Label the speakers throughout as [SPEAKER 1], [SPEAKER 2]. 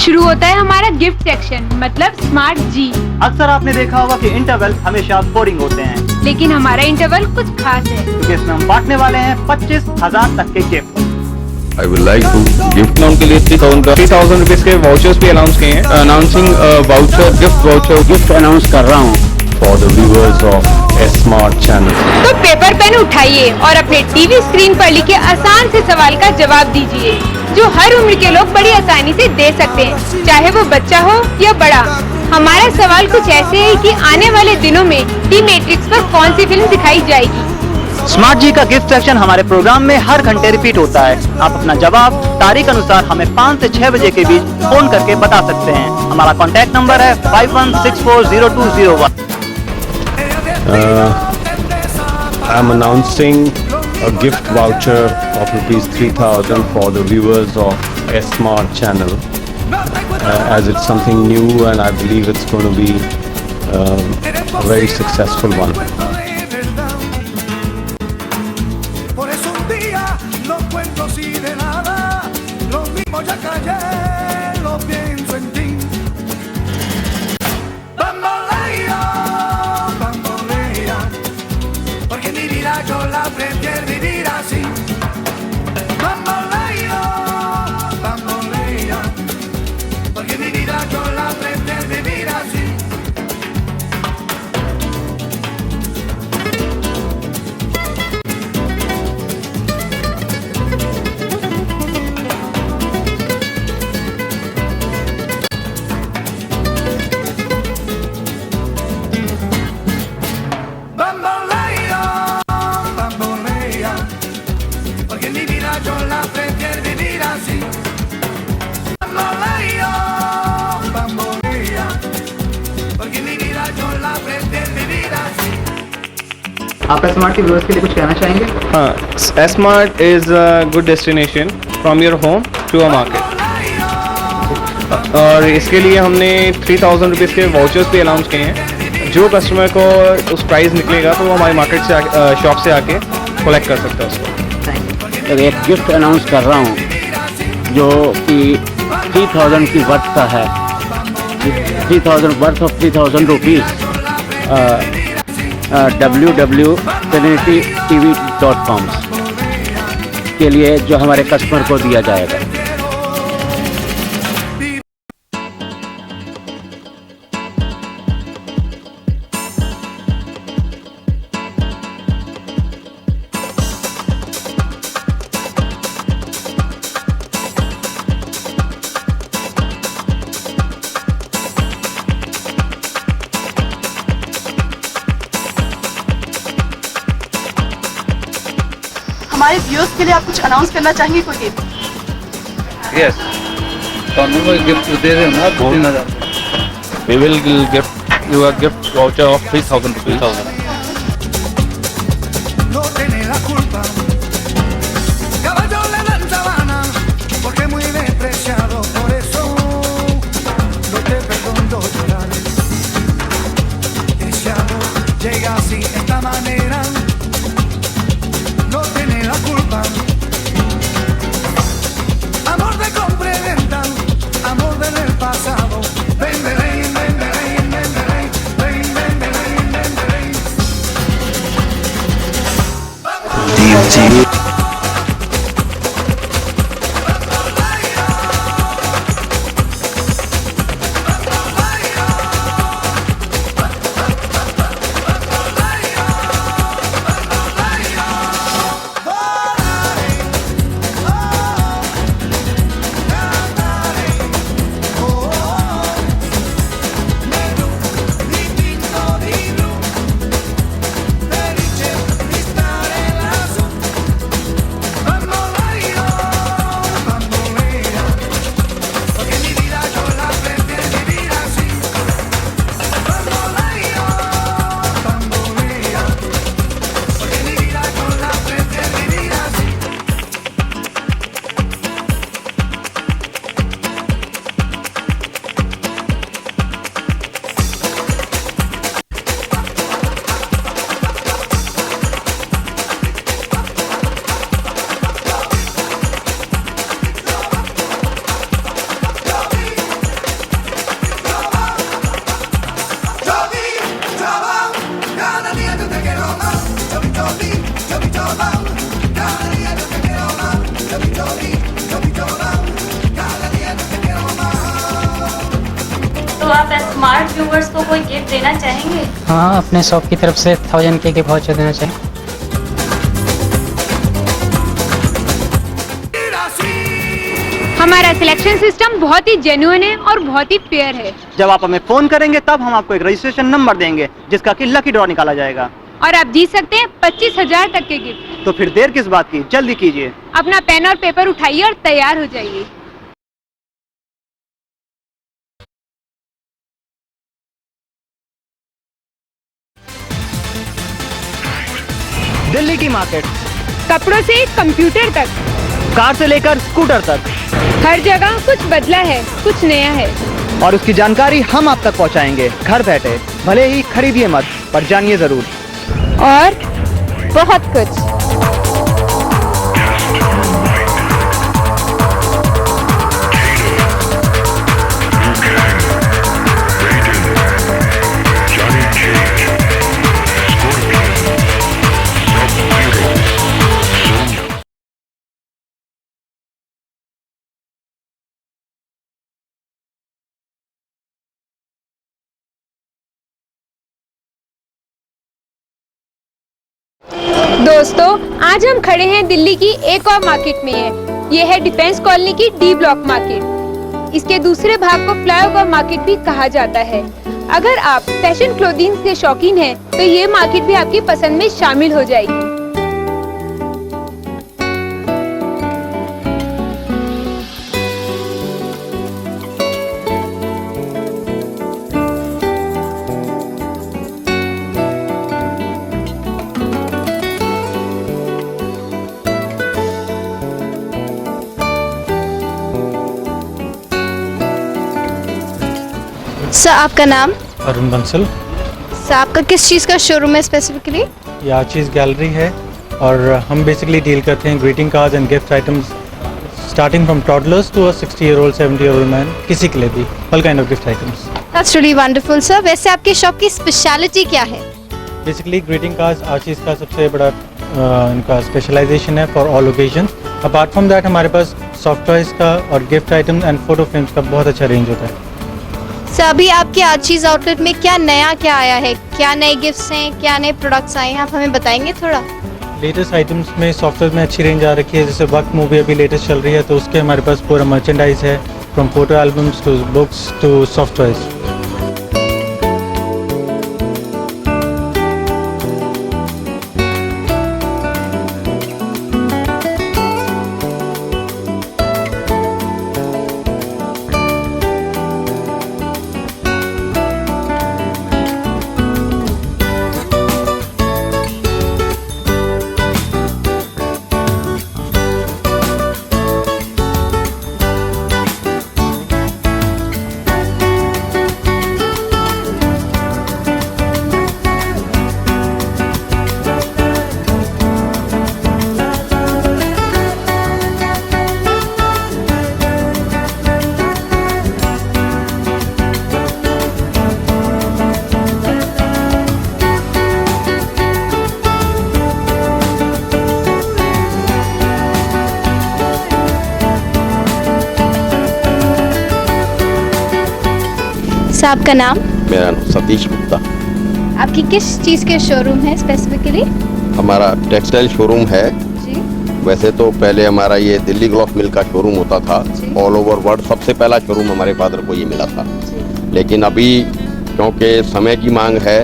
[SPEAKER 1] शुरू होता है हमारा गिफ्ट सेक्शन मतलब स्मार्ट जी।
[SPEAKER 2] अक्सर आपने देखा होगा कि इंटरवल हमेशा बोरिंग होते हैं,
[SPEAKER 1] लेकिन हमारा इंटरवल कुछ खास है
[SPEAKER 2] क्योंकि इसमें हम बांटने वाले हैं 25,000 तक के gift.
[SPEAKER 3] I would like to gift amount के लिए 3,000 रुपीज के वाउचर्स भी अनाउंस किए हैं। अनाउंसिंग वाउचर गिफ्ट अनाउंस कर रहा हूँ for the viewers of smart channel.
[SPEAKER 1] तो पेपर पेन उठाइए और अपने टीवी स्क्रीन पर लिखे आसान से सवाल का जवाब दीजिए, जो हर उम्र के लोग बड़ी आसानी से दे सकते हैं, चाहे वो बच्चा हो या बड़ा। हमारा सवाल कुछ ऐसे है कि आने वाले दिनों में दी मैट्रिक्स पर कौन सी फिल्म दिखाई जाएगी।
[SPEAKER 2] स्मार्ट जी का गिफ्ट सेक्शन हमारे प्रोग्राम में हर घंटे रिपीट होता है। आप अपना जवाब तारीख अनुसार हमें 5 से 6 बजे के बीच फोन करके बता सकते हैं। हमारा कॉन्टैक्ट नंबर है 51640201।
[SPEAKER 3] I'm announcing a gift voucher of rupees 3,000 for the viewers of Smart channel, as it's something new and I believe it's going to be a very successful one.
[SPEAKER 2] आप Smart के viewers के लिए कुछ कहना चाहेंगे?
[SPEAKER 3] हाँ, Smart is a good destination from your home to a market, और इसके लिए हमने 3,000 रुपीज़ के वाउचर्स भी अनाउंस किए हैं। जो कस्टमर को उस प्राइस निकलेगा तो वो हमारी मार्केट से शॉप से आके कलेक्ट कर सकता है उसको।
[SPEAKER 4] एक गिफ्ट अनाउंस कर रहा हूँ जो कि 3,000 की वर्थ का है। 3,000 वर्थ ऑफ 3,000 रुपीज़ www.trinitytv.com के लिए जो हमारे कस्टमर को दिया जाएगा।
[SPEAKER 5] हमारे व्यूअर्स के लिए आप कुछ अनाउंस करना चाहेंगे कोई गिफ्ट?
[SPEAKER 6] यस, तो हम कोई गिफ्ट दे रहे हैं ना 3,000।
[SPEAKER 3] We will gift you a gift voucher of 3,000 rupees.
[SPEAKER 7] No tiene la culpa, caballo le dan sabana, porque muy despreciado, por eso no te perdono llorar. Ese amor llega así, esta manera, no tiene la culpa. Amor de compra y venta, amor del pasado. Ven, ven, ven, ven, ven, ven, ven, ven, ven, ven, ven, ven, ven.
[SPEAKER 8] Smart viewers को कोई gift देना चाहेंगे?
[SPEAKER 9] हाँ, अपने shop की तरफ से 1000 के गिफ्ट वाउचर देना चाहिए।
[SPEAKER 1] हमारा सिलेक्शन सिस्टम बहुत ही जेन्युइन है और बहुत ही फेयर है।
[SPEAKER 2] जब आप हमें फोन करेंगे तब हम आपको एक रजिस्ट्रेशन नंबर देंगे जिसका कि लकी ड्रॉ निकाला जाएगा
[SPEAKER 1] और आप जीत सकते हैं 25,000 तक के गिफ्ट।
[SPEAKER 2] तो फिर देर किस बात की, जल्दी कीजिए।
[SPEAKER 1] अपना पेन और पेपर उठाइए और तैयार हो जाइए।
[SPEAKER 2] दिल्ली की मार्केट,
[SPEAKER 1] कपड़ों से कंप्यूटर तक,
[SPEAKER 2] कार से लेकर स्कूटर तक,
[SPEAKER 1] हर जगह कुछ बदला है, कुछ नया है
[SPEAKER 2] और उसकी जानकारी हम आप तक पहुंचाएंगे घर बैठे। भले ही खरीदिए मत, पर जानिए जरूर।
[SPEAKER 1] और बहुत कुछ। दोस्तों, आज हम खड़े हैं दिल्ली की एक और मार्केट में है। ये है डिफेंस कॉलोनी की डी ब्लॉक मार्केट। इसके दूसरे भाग को फ्लाईओवर मार्केट भी कहा जाता है। अगर आप फैशन क्लोथिंग के शौकीन हैं, तो ये मार्केट भी आपकी पसंद में शामिल हो जाएगी।
[SPEAKER 10] सर, आपका नाम?
[SPEAKER 11] अरुण बंसल।
[SPEAKER 10] सर, आपका किस चीज़ का शोरूम है स्पेसिफिकली?
[SPEAKER 11] ये आर्चीज गैलरी है और हम बेसिकली डील करते हैं greeting cards and gift items starting from toddlers to a 60-year-old 70-year-old man, किसी के लिए भी, all kind of gift items.
[SPEAKER 10] That's really wonderful sir. वैसे आपकी शॉप की स्पेशलिटी क्या है?
[SPEAKER 11] बेसिकली ग्रीटिंग कार्ड्स आर्चीज का सबसे बड़ा इनका स्पेशलाइजेशन है for all occasion. Apart from that हमारे पास सॉफ्ट टॉयज़ का और gift items and photo frames का बहुत अच्छा रेंज होता है।
[SPEAKER 10] सर, अभी आपके आर्चीज आउटलेट में क्या नया क्या आया है? क्या नए गिफ्ट्स हैं, क्या नए प्रोडक्ट्स आए हैं, आप हमें बताएंगे थोड़ा?
[SPEAKER 11] लेटेस्ट आइटम्स में सॉफ्टवेयर में अच्छी रेंज आ रखी है। जैसे वक्त मूवी अभी लेटेस्ट चल रही है, तो उसके हमारे पास पूरा मर्चेंडाइज है, from photo albums to books to soft toys.
[SPEAKER 10] Sir, आपका नाम?
[SPEAKER 12] मेरा नाम सतीश गुप्ता।
[SPEAKER 10] आपकी किस चीज़ के शोरूम है स्पेसिफिकली?
[SPEAKER 12] हमारा टेक्सटाइल शोरूम है
[SPEAKER 10] जी।
[SPEAKER 12] वैसे तो पहले हमारा ये दिल्ली ग्लॉस मिल का शोरूम होता था। ऑल ओवर वर्ल्ड सबसे पहला शोरूम हमारे फादर को ये मिला था। लेकिन अभी क्योंकि समय की मांग है,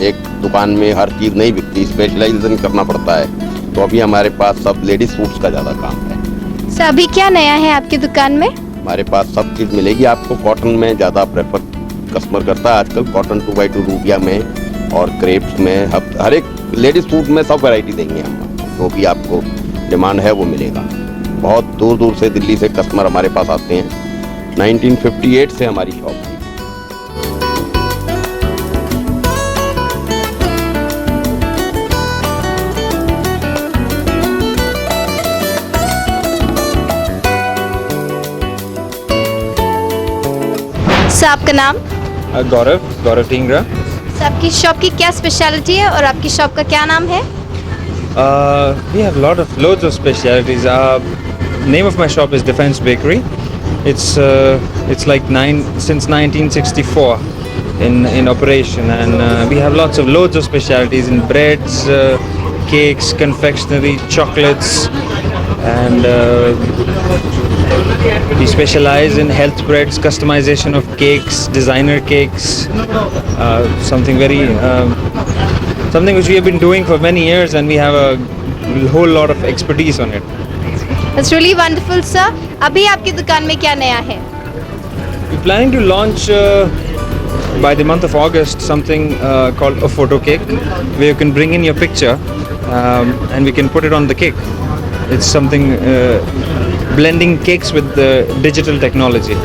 [SPEAKER 12] एक दुकान में हर चीज़ नहीं बिकती, स्पेशलाइजेशन करना पड़ता है, तो अभी हमारे पास सब लेडीज सूट्स का ज़्यादा काम है।
[SPEAKER 10] सर, अभी क्या नया है आपकी दुकान में?
[SPEAKER 12] हमारे पास सब चीज़ मिलेगी आपको। कॉटन में ज़्यादा प्रेफर कस्टमर करता है आजकल, कॉटन 2x2 रूबिया में और क्रेप्स में, हर एक लेडीज सूट में सब वैरायटी देंगे हम। जो भी आपको डिमांड है वो मिलेगा। बहुत दूर दूर से दिल्ली से कस्टमर हमारे पास आते हैं। 1958 से हमारी शॉप है।
[SPEAKER 10] सर, आपका नाम?
[SPEAKER 13] गौरव टिंगरा।
[SPEAKER 10] सर, आपकी शॉप की क्या स्पेशलिटी है और आपकी शॉप का क्या नाम है?
[SPEAKER 13] We have loads of specialities. Name of my shop is Defense Bakery. It's like since 1964 in operation, and we have loads of specialties in breads, cakes, confectionery, chocolates, and we specialize in health breads, customization of cakes, designer cakes, something which we have been doing for many years, and we have a whole lot of expertise on it.
[SPEAKER 10] That's really wonderful, sir. अभी आपकी दुकान में क्या नया है?
[SPEAKER 13] We're planning to launch by the month of August something called a photo cake, where you can bring in your picture and we can put it on the cake. It's something blending cakes with the digital technology.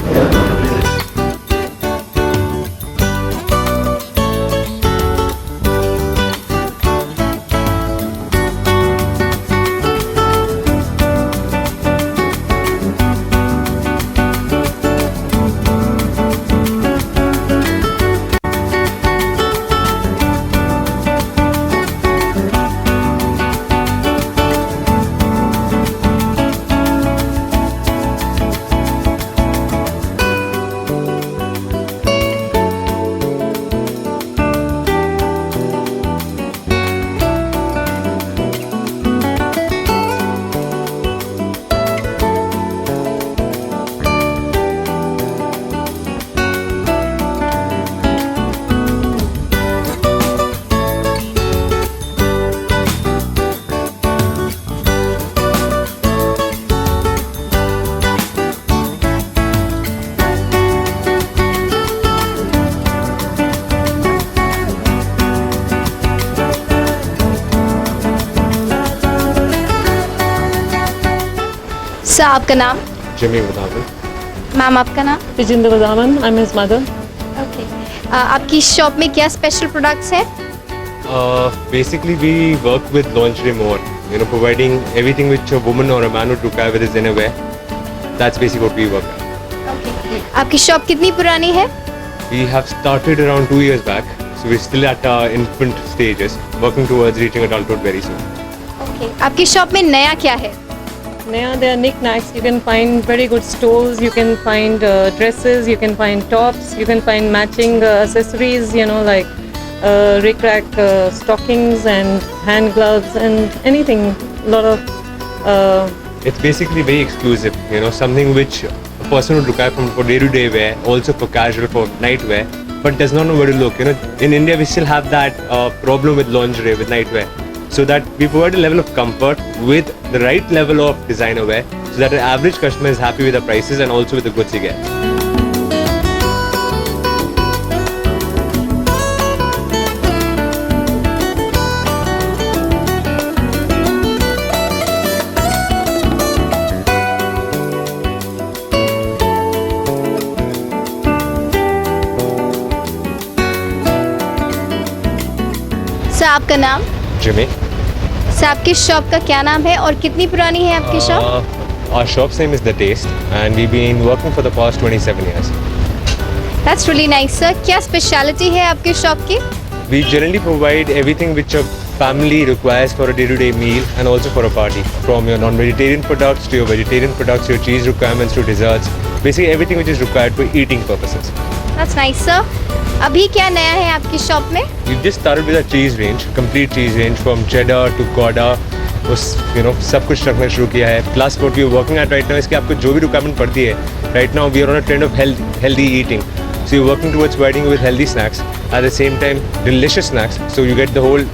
[SPEAKER 10] Sir आपका नाम?
[SPEAKER 3] Jimmy Vadhavan.
[SPEAKER 10] Ma'am आपका नाम?
[SPEAKER 5] Tejinder Vadhavan, I'm his mother.
[SPEAKER 10] Okay. आपकी shop में क्या special products हैं?
[SPEAKER 3] Basically, we work with lingerie more. Providing everything which a woman or a man would require with his innerwear. That's basically what we work at.
[SPEAKER 10] आपकी shop कितनी पुरानी है?
[SPEAKER 3] We have started around 2 years back, so we're still at our infant stages, working towards reaching adulthood very soon.
[SPEAKER 10] Okay. आपकी shop में नया क्या है?
[SPEAKER 5] Now there are knickknacks. You can find very good stoles. You can find dresses. You can find tops. You can find matching accessories. Like rick-rack stockings and hand gloves and anything. A lot of.
[SPEAKER 3] It's basically very exclusive. Something which a person would require for day-to-day wear, also for casual, for night wear, but does not know where to look. In India we still have that problem with lingerie, with nightwear. So that we provide a level of comfort with the right level of designer wear, so that an average customer is happy with the prices and also with the goods he gets.
[SPEAKER 10] Sir आपका नाम?
[SPEAKER 3] Jimmy.
[SPEAKER 10] Sir आपकी shop का क्या नाम है और कितनी पुरानी है आपकी shop?
[SPEAKER 3] Our shop's name is The Taste, and we've been working for the past 27 years.
[SPEAKER 10] That's really nice, sir. क्या स्पेशलिटी है आपकी शॉप की?
[SPEAKER 3] We generally provide everything which a family requires for a day-to-day meal and also for a party. From your non-vegetarian products to your vegetarian products, your cheese requirements to desserts. Basically everything which is required for eating purposes.
[SPEAKER 10] That's nice, sir. अभी क्या नया है आपकी shop में?
[SPEAKER 3] We've just started with a cheese range, complete cheese range from cheddar to gouda. सब कुछ रखना शुरू किया है. Plus what we are working at right now is कि आपको जो भी requirement पड़ती है. Right now we are on a trend of healthy eating. So you're working towards providing you with healthy snacks, at the same time delicious snacks. So you get the whole,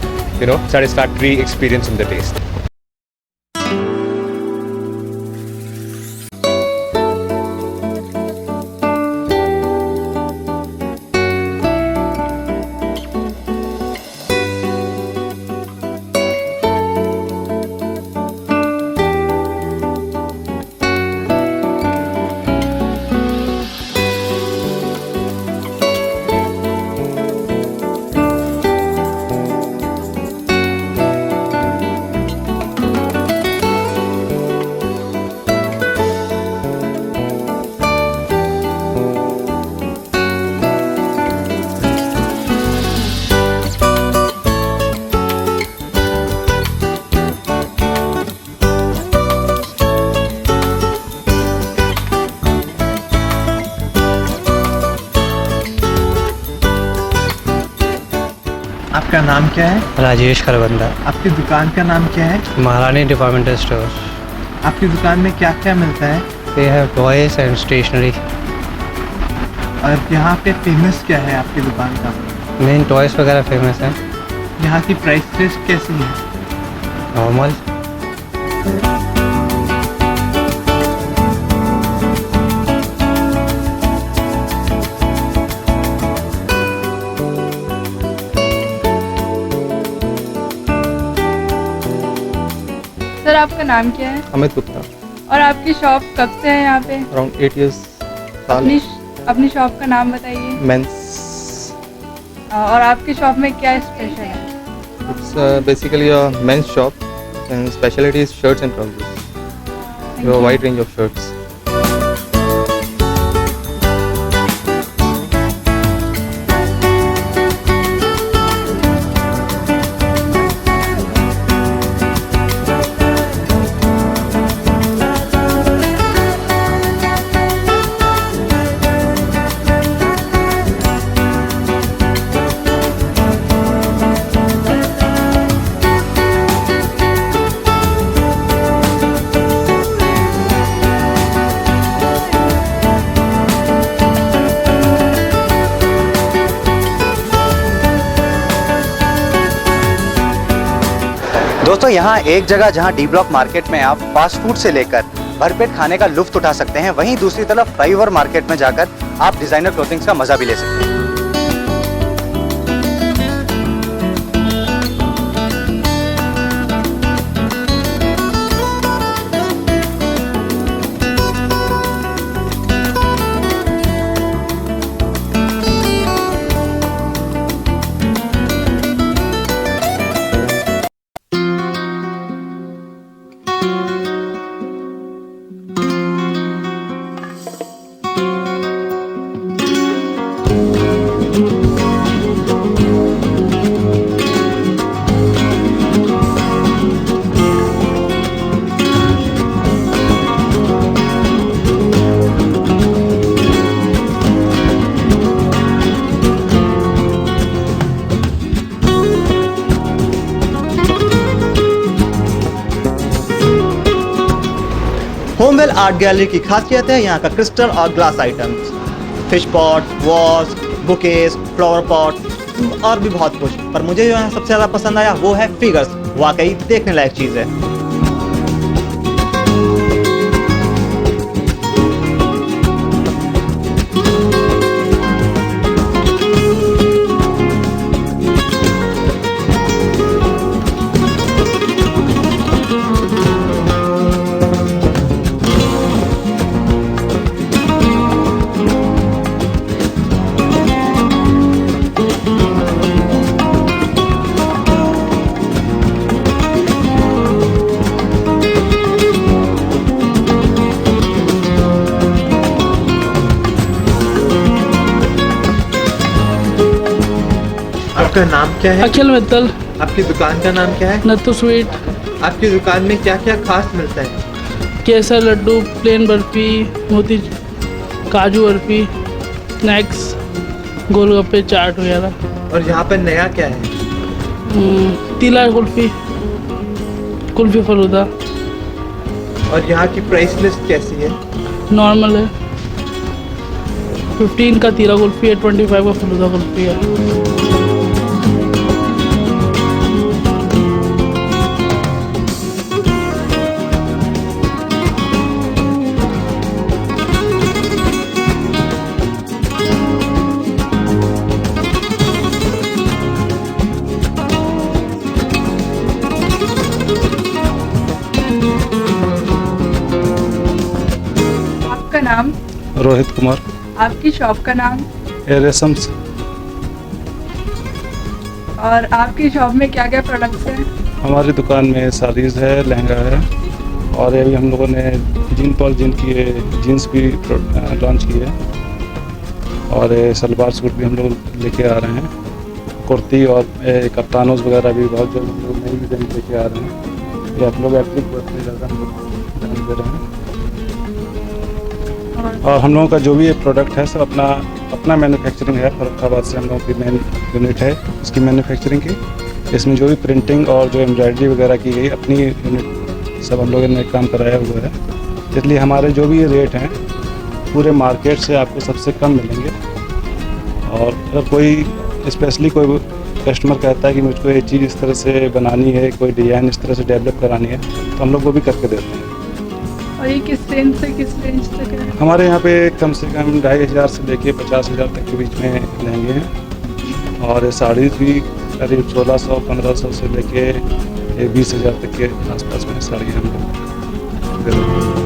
[SPEAKER 3] satisfactory experience in the taste.
[SPEAKER 11] आपका नाम क्या है?
[SPEAKER 9] राजेश खरबंदा।
[SPEAKER 11] आपकी दुकान का नाम क्या है?
[SPEAKER 9] महारानी डिपार्टमेंटल स्टोर।
[SPEAKER 11] आपकी दुकान में क्या क्या मिलता है?
[SPEAKER 9] We have toys and stationery.
[SPEAKER 11] और यहाँ पे फेमस क्या है आपकी दुकान का?
[SPEAKER 9] मेन टॉयज वगैरह फेमस है।
[SPEAKER 11] यहाँ की प्राइस लिस्ट कैसी है?
[SPEAKER 9] नॉर्मल।
[SPEAKER 1] सर आपका नाम क्या है?
[SPEAKER 13] अमित गुप्ता।
[SPEAKER 1] और आपकी शॉप कब से है यहाँ पे?
[SPEAKER 13] Around 8 years।
[SPEAKER 1] अपनी शॉप का नाम बताइए।
[SPEAKER 13] Men's।
[SPEAKER 1] और आपकी शॉप में क्या स्पेशल है?
[SPEAKER 13] It's basically a men's shop and specialty is shirts and trousers. We have a wide range of shirts.
[SPEAKER 2] दोस्तों यहाँ एक जगह जहाँ डी ब्लॉक मार्केट में आप फास्ट फूड से लेकर भरपेट खाने का लुत्फ उठा सकते हैं, वहीं दूसरी तरफ फ्लाईओवर मार्केट में जाकर आप डिजाइनर क्लोथिंग्स का मजा भी ले सकते हैं। होमवेल आर्ट गैलरी की खासियत है यहाँ का क्रिस्टल और glass items, fish pot, was, bouquets, flower pot और भी बहुत कुछ। पर मुझे जो यहाँ सबसे ज़्यादा पसंद आया वो है फिगर्स। वाकई देखने लायक चीज़ है।
[SPEAKER 11] आपका नाम क्या है?
[SPEAKER 14] अखिल मित्तल।
[SPEAKER 11] आपकी दुकान का नाम क्या है?
[SPEAKER 14] नत्थु स्वीट।
[SPEAKER 11] आपकी दुकान में क्या क्या खास मिलता है?
[SPEAKER 14] केसर लड्डू, प्लेन बर्फी, मोती काजू बर्फी, स्नैक्स, गोलगप्पे, चाट वगैरह।
[SPEAKER 11] और यहाँ पर नया क्या है?
[SPEAKER 14] तीला कुल्फी, कुल्फी फलूदा।
[SPEAKER 11] और यहाँ की प्राइस लिस्ट कैसी है?
[SPEAKER 14] नॉर्मल है। 15 का तीला कुल्फी है, 25 का फलूदा कुल्फी है।
[SPEAKER 1] आपका नाम?
[SPEAKER 15] रोहित कुमार।
[SPEAKER 1] आपकी शॉप का नाम?
[SPEAKER 15] रेशम्स।
[SPEAKER 1] और आपकी शॉप में क्या क्या प्रोडक्ट्स हैं?
[SPEAKER 15] हमारी दुकान में साड़ीज़ है, लहंगा है, और अभी हम लोगों ने जीन्स भी लॉन्च की है, और सलवार सूट भी हम लोग लेके आ रहे हैं। कुर्ती और कप्तानोज वगैरह भी बहुत जल्द हम लोग नई डिजाइन लेके आ रहे हैं। ये आप लोग एप्लिक वर्क में ज़्यादा हम लोग ध्यान दे रहे हैं।
[SPEAKER 1] और
[SPEAKER 15] और हम लोगों का जो भी ये प्रोडक्ट है सब अपना मैन्युफैक्चरिंग है। फर्रुखाबाद से हम लोगों की मेन यूनिट है इसकी मैन्युफैक्चरिंग की। इसमें जो भी प्रिंटिंग और जो एम्ब्रॉयडरी वगैरह की गई अपनी यूनिट सब हम लोगों ने काम कराया हुआ है। इसलिए हमारे जो भी ये रेट हैं पूरे मार्केट से आपको सबसे कम मिलेंगे। और अगर कोई स्पेशली कोई कस्टमर कहता है कि मुझको ये चीज़ इस तरह से बनानी है, कोई डिज़ाइन इस तरह से डेवलप करानी है, तो हम लोग वो भी करके देते हैं।
[SPEAKER 14] और ये किस रेंज से किस रेंज तक है?
[SPEAKER 15] हमारे यहाँ पे कम से कम 2500 से लेके 50,000 तक के बीच में लहंगे हैं। और साड़ी भी करीब 1600-1500 से लेके 20,000 तक के आसपास में साड़ियाँ हम लोग दे रहे हैं।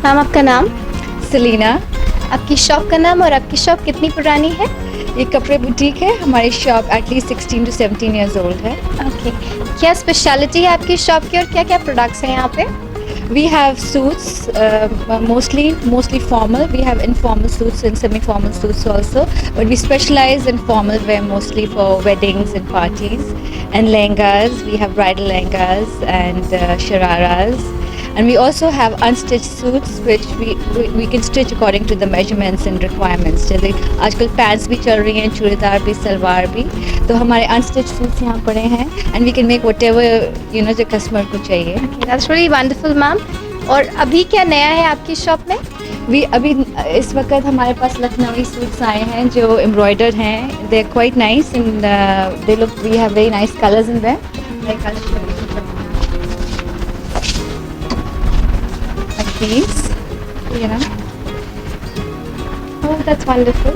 [SPEAKER 10] मैम आपका नाम?
[SPEAKER 16] सलीना।
[SPEAKER 10] आपकी शॉप का नाम और आपकी शॉप कितनी पुरानी है?
[SPEAKER 16] ये कपड़े बुटीक है। हमारी shop at least 16 to 17 years old है।
[SPEAKER 10] ओके, क्या स्पेशलिटी है आपकी शॉप की और क्या क्या प्रोडक्ट्स हैं यहाँ पे?
[SPEAKER 16] We have suits, mostly formal. We have informal suits and semi-formal suits also, but we specialize in formal wear mostly for weddings and parties. And lehengas, we have bridal lehengas and shararas. And we also have unstitched suits which we can stitch according to the measurements and requirements. जैसे आजकल pants भी चल रही हैं, चूड़ीदार भी, सलवार भी, तो हमारे unstitched suits यहाँ पड़े हैं and we can make whatever जो कस्टमर को चाहिए।
[SPEAKER 10] That's really wonderful, ma'am. और अभी क्या नया है आपकी शॉप में?
[SPEAKER 16] अभी इस वक्त हमारे पास लखनवी सूट्स आए हैं जो एम्ब्रॉयडर्ड हैं। They are quite nice and they look, we have very nice colours in them. These,
[SPEAKER 10] Oh, that's wonderful.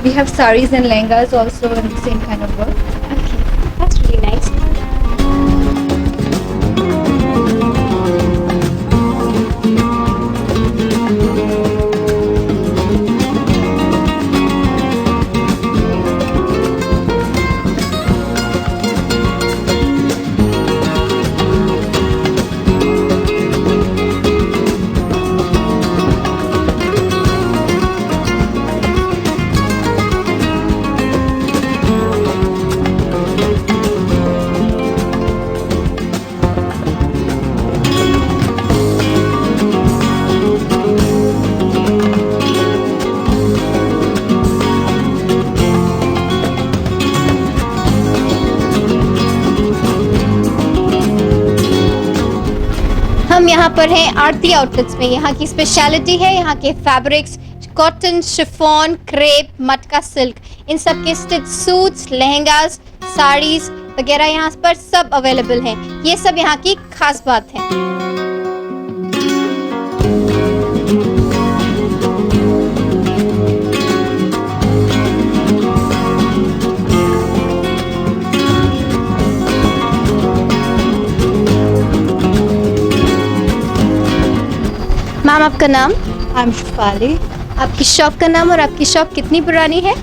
[SPEAKER 16] We have saris and lehengas also in the same kind of work.
[SPEAKER 10] Okay, that's really nice. हम यहाँ पर हैं आरती outlets में। यहाँ की speciality है यहाँ के फैब्रिक्स, कॉटन, शिफॉन, क्रेप, मटका सिल्क, इन सब के स्टिच सूट्स, लहंगास, साड़ीज वगैरह यहाँ पर सब अवेलेबल हैं। ये सब यहाँ की खास बात है। मैम आपका नाम?
[SPEAKER 16] I am Shifali.
[SPEAKER 10] आपकी शॉप का नाम और आपकी शॉप कितनी पुरानी है?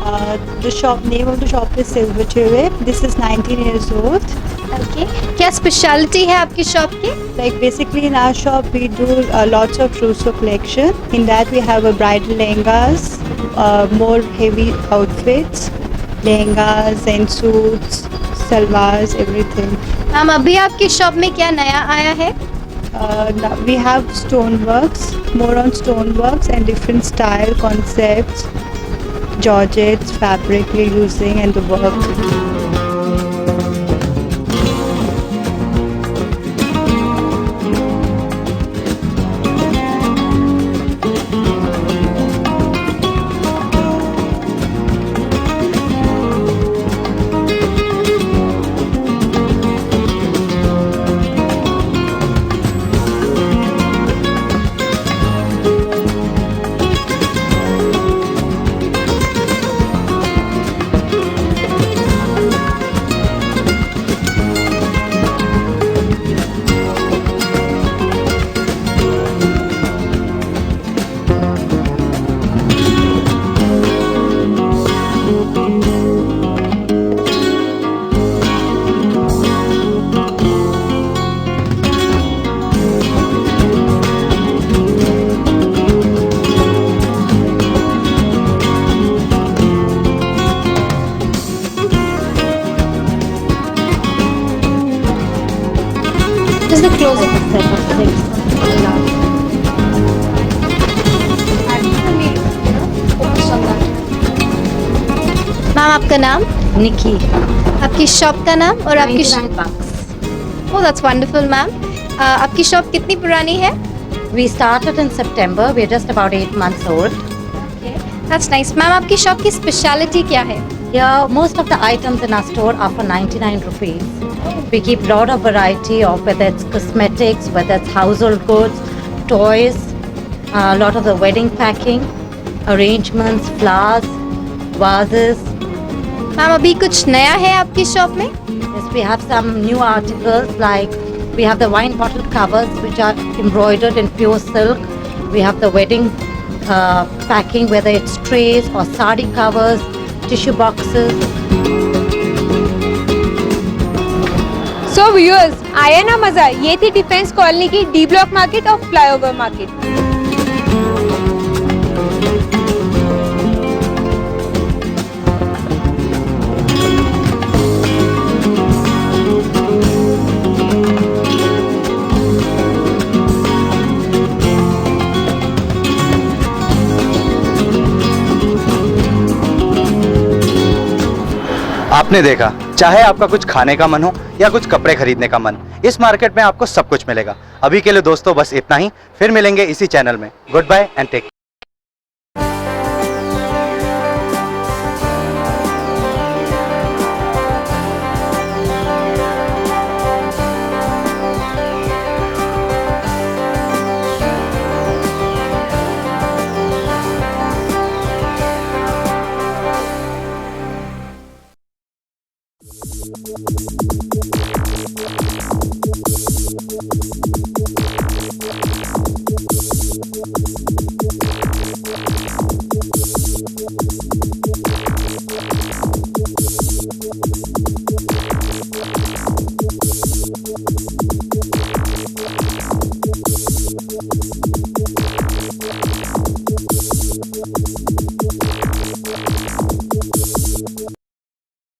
[SPEAKER 16] The shop name of the shop is Silver Tulip. This is 19 years old.
[SPEAKER 10] Okay. क्या स्पेशलिटी है आपकी शॉप की?
[SPEAKER 16] Like basically in our shop we do lots of trousseau collection. In that we have a bridal lehengas, more heavy outfits, lehengas and suits, salwars, everything.
[SPEAKER 10] Ma'am अभी आपकी shop में क्या नया आया है?
[SPEAKER 16] We have stoneworks, more on stoneworks and different style concepts, georgettes, fabric we're using and the work.
[SPEAKER 10] Just the close-up set of things. Ma'am आपका नाम?
[SPEAKER 16] Nikki.
[SPEAKER 10] आपकी शॉप का नाम और आपकी
[SPEAKER 16] 99 bucks.
[SPEAKER 10] Oh that's wonderful ma'am. आपकी shop कितनी पुरानी है?
[SPEAKER 16] We started in September. We're just about 8 months old.
[SPEAKER 10] That's nice. Ma'am आपकी शॉप की स्पेशलिटी क्या है?
[SPEAKER 16] Yeah, most of the items in our store are for 99 rupees. We keep a lot of variety of whether it's cosmetics, whether it's household goods, toys, a lot of the wedding packing, arrangements, flowers, vases.
[SPEAKER 10] Ma'am अभी कुछ नया है आपकी shop में?
[SPEAKER 16] Yes, we have some new articles like we have the wine bottle covers which are embroidered in pure silk. We have the wedding packing, whether it's trays or sari covers, tissue boxes.
[SPEAKER 1] So viewers, आया ना मजा? ये थी defence colony की D block market और flyover market.
[SPEAKER 2] आपने देखा, चाहे आपका कुछ खाने का मन हो या कुछ कपड़े खरीदने का मन, इस मार्केट में आपको सब कुछ मिलेगा. अभी के लिए दोस्तों बस इतना ही. फिर मिलेंगे इसी चैनल में. Good bye and take.